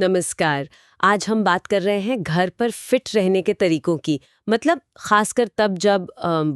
नमस्कार। आज हम बात कर रहे हैं घर पर फिट रहने के तरीकों की। मतलब खासकर तब जब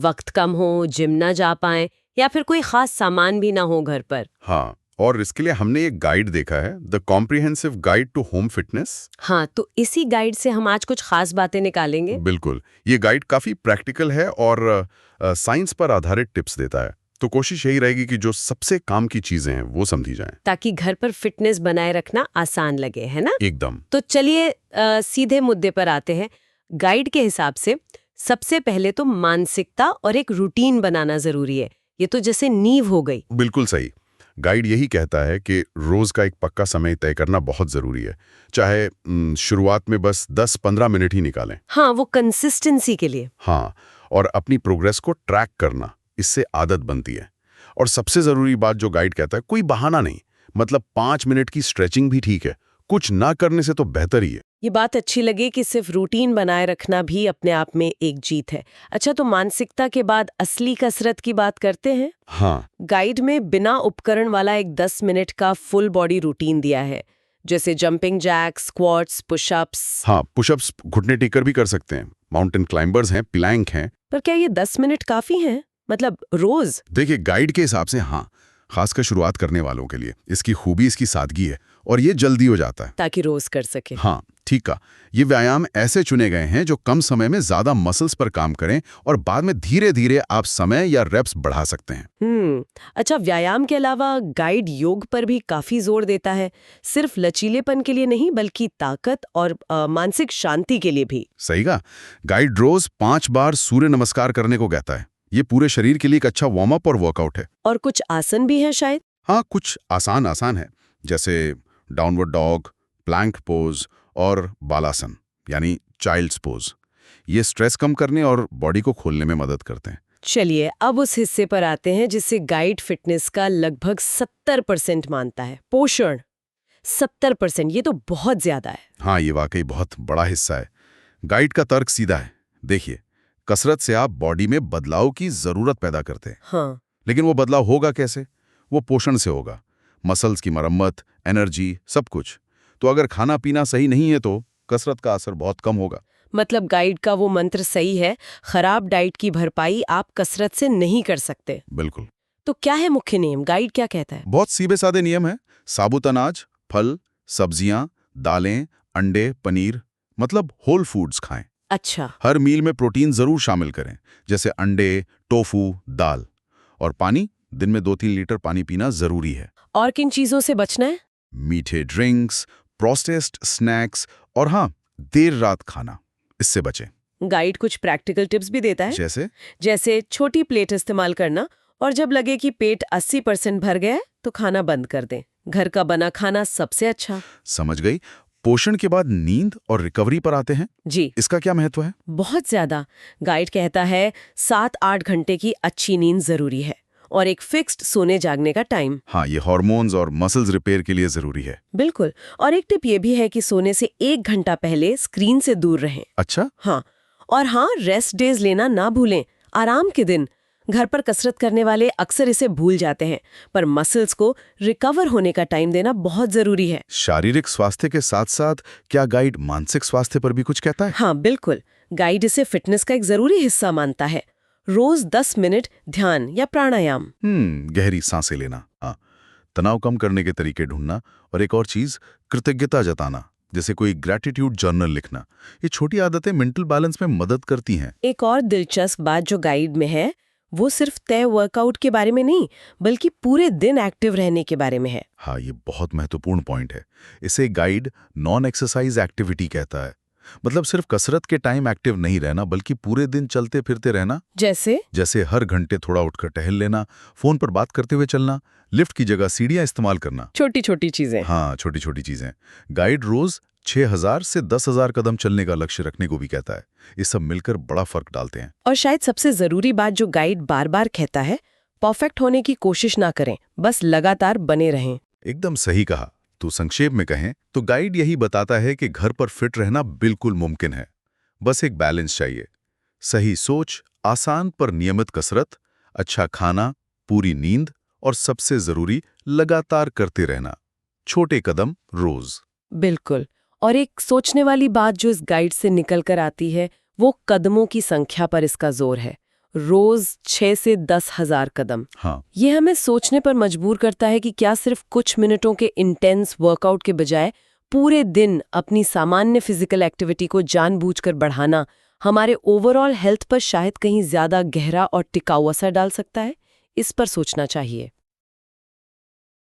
वक्त कम हो, जिम ना जा पाएं या फिर कोई खास सामान भी ना हो घर पर। हाँ, और इसके लिए हमने एक गाइड देखा है, the comprehensive guide to home fitness. हाँ, तो इसी गाइड से हम आज कुछ खास बातें निकालेंगे बिल्कुल, ये गाइड काफी प्रैक्टिकल है और साइंस पर आधारित टिप्स देता है। तो कोशिश यही रहेगी कि जो सबसे काम की चीजें हैं वो समझी जाएं। ताकि घर पर फिटनेस बनाए रखना आसान लगे, है ना? एकदम। तो चलिए सीधे मुद्दे पर आते हैं। गाइड के हिसाब से सबसे पहले तो मानसिकता और एक रूटीन बनाना जरूरी है। ये तो जैसे नींव हो गई। बिल्कुल सही। गाइड यही कहता है कि रोज का एक पक्का समय तय करना बहुत जरूरी है। चाहे शुरुआत में बस 10-15 मिनट ही निकालें। हाँ, वो कंसिस्टेंसी के लिए। हाँ, और अपनी प्रोग्रेस को ट्रैक करना, इससे आदत बनती है। और सबसे जरूरी बात जो गाइड कहता है, कोई बहाना नहीं। मतलब 5 मिनट की स्ट्रेचिंग भी ठीक है, कुछ ना करने से तो बेहतर ही है। ये बात अच्छी लगी कि सिर्फ रूटीन बनाए रखना भी अपने आप में एक जीत है। अच्छा, तो मानसिकता के बाद असली कसरत की बात करते हैं। हाँ। गाइड में बिना उपकरण वाला एक 10 मिनट का फुल बॉडी रूटीन दिया है, जैसे जंपिंग जैक्स, स्क्वाट्स, पुशअप्स। हाँ, पुशअप्स घुटने टेकर भी कर सकते हैं, माउंटेन क्लाइंबर्स हैं, प्लैंक हैं। पर क्या ये 10 मिनट काफी हैं? मतलब रोज? देखिए, गाइड के हिसाब से हाँ, खासकर शुरुआत करने वालों के लिए। इसकी खूबी इसकी सादगी है और ये जल्दी हो जाता है। ताकि रोज कर सके। हाँ, ठीक है। ये व्यायाम ऐसे चुने गए हैं जो कम समय में ज्यादा मसल्स पर काम करें और बाद में धीरे धीरे आप समय या रेप्स बढ़ा सकते हैं। अच्छा, व्यायाम के अलावा गाइड योग पर भी काफी जोर देता है। सिर्फ लचीलेपन के लिए नहीं, बल्कि ताकत और मानसिक शांति के लिए भी। सही कहा। गाइड रोज 5 बार सूर्य नमस्कार करने को कहता है। ये पूरे शरीर के लिए एक अच्छा वार्म अप और वर्कआउट है। और कुछ आसन भी हैं शायद। हाँ, कुछ आसान आसान है, जैसे डाउनवर्ड डॉग, प्लैंक पोज और बालासन यानी चाइल्ड्स पोज। ये स्ट्रेस कम करने और बॉडी को खोलने में मदद करते हैं। चलिए, अब उस हिस्से पर आते हैं जिसे गाइड फिटनेस का लगभग 70% मानता है, पोषण। 70%, ये तो बहुत ज्यादा है। हाँ, ये वाकई बहुत बड़ा हिस्सा है। गाइड का तर्क सीधा है। देखिए, कसरत से आप बॉडी में बदलाव की जरूरत पैदा करते हैं। हाँ। लेकिन वो बदलाव होगा कैसे? वो पोषण से होगा। मसल्स की मरम्मत, एनर्जी, सब कुछ। तो अगर खाना पीना सही नहीं है तो कसरत का असर बहुत कम होगा। मतलब गाइड का वो मंत्र सही है, खराब डाइट की भरपाई आप कसरत से नहीं कर सकते। बिल्कुल। तो क्या है मुख्य नियम? गाइड क्या कहता है? बहुत सीधे साधे नियम है। साबुत अनाज, फल, सब्जियां, दालें, अंडे, पनीर, मतलब होल फूड्स खाएं। अच्छा। हर मील में प्रोटीन जरूर शामिल करें, जैसे अंडे, टोफू, दाल। और पानी, दिन में 2-3 लीटर पानी पीना जरूरी है। और किन चीजों से बचना है? मीठे ड्रिंक्स, प्रोसेस्ड स्नैक्स और हाँ, देर रात खाना, इससे बचें। गाइड कुछ प्रैक्टिकल टिप्स भी देता है। जैसे छोटी प्लेट इस्तेमाल करना, और जब लगे कि पेट 80% भर गया है तो खाना बंद कर दें। घर का बना खाना सबसे अच्छा। समझ गई। पोषण के बाद नींद और रिकवरी पर आते हैं। जी। इसका क्या महत्व है? बहुत ज्यादा। गाइड कहता है 7-8 घंटे की अच्छी नींद जरूरी है और एक फिक्स्ड सोने जागने का टाइम। हाँ, ये हार्मोन्स और मसल्स रिपेयर के लिए जरूरी है। बिल्कुल। और एक टिप ये भी है कि सोने से 1 घंटा पहले स्क्रीन से दूर रहें। अच्छा। हाँ, और हाँ, रेस्ट डेज लेना ना भूलें। आराम के दिन। घर पर कसरत करने वाले अक्सर इसे भूल जाते हैं, पर मसल्स को रिकवर होने का टाइम देना बहुत जरूरी है। शारीरिक स्वास्थ्य के साथ साथ क्या गाइड मानसिक स्वास्थ्य पर भी कुछ कहता है? हाँ, बिल्कुल। गाइड इसे फिटनेस का एक जरूरी हिस्सा मानता है। रोज 10 मिनट ध्यान या प्राणायाम। गहरी सांसें लेना, हाँ, तनाव कम करने के तरीके ढूंढना, और एक और चीज, कृतज्ञता जताना, जैसे कोई ग्रैटिट्यूड जर्नल लिखना। ये छोटी आदतें मेंटल बैलेंस में मदद करती हैं। एक और दिलचस्प बात जो गाइड में है, वो सिर्फ तय वर्कआउट के बारे में नहीं, बल्कि पूरे दिन एक्टिव रहने के बारे में है। हाँ, ये बहुत महत्वपूर्ण पॉइंट है। इसे गाइड नॉन एक्सरसाइज एक्टिविटी कहता है। मतलब सिर्फ कसरत के टाइम एक्टिव नहीं रहना, बल्कि पूरे दिन चलते फिरते रहना। जैसे हर घंटे थोड़ा उठकर टहल लेना, फोन पर बात करते हुए चलना, लिफ्ट की जगह सीढ़ियां इस्तेमाल करना। छोटी छोटी चीजें। हाँ, छोटी छोटी चीजें। गाइड रोज 6,000 से 10,000 कदम चलने का लक्ष्य रखने को भी कहता है। ये सब मिलकर बड़ा फर्क डालते हैं। और शायद सबसे जरूरी बात जो गाइड बार बार कहता है, परफेक्ट होने की कोशिश ना करें, बस लगातार बने रहें। एकदम सही कहा। तो संक्षेप में कहें तो गाइड यही बताता है कि घर पर फिट रहना बिल्कुल मुमकिन है। बस एक बैलेंस चाहिए। सही सोच, आसान पर नियमित कसरत, अच्छा खाना, पूरी नींद और सबसे जरूरी, लगातार करते रहना। छोटे कदम रोज। बिल्कुल। और एक सोचने वाली बात जो इस गाइड से निकल कर आती है वो कदमों की संख्या पर इसका जोर है। रोज 6 से 10,000 कदम। हाँ, ये हमें सोचने पर मजबूर करता है कि क्या सिर्फ कुछ मिनटों के इंटेंस वर्कआउट के बजाय पूरे दिन अपनी सामान्य फिजिकल एक्टिविटी को जानबूझकर बढ़ाना हमारे ओवरऑल हेल्थ पर शायद कहीं ज्यादा गहरा और टिकाऊ असर डाल सकता है। इस पर सोचना चाहिए।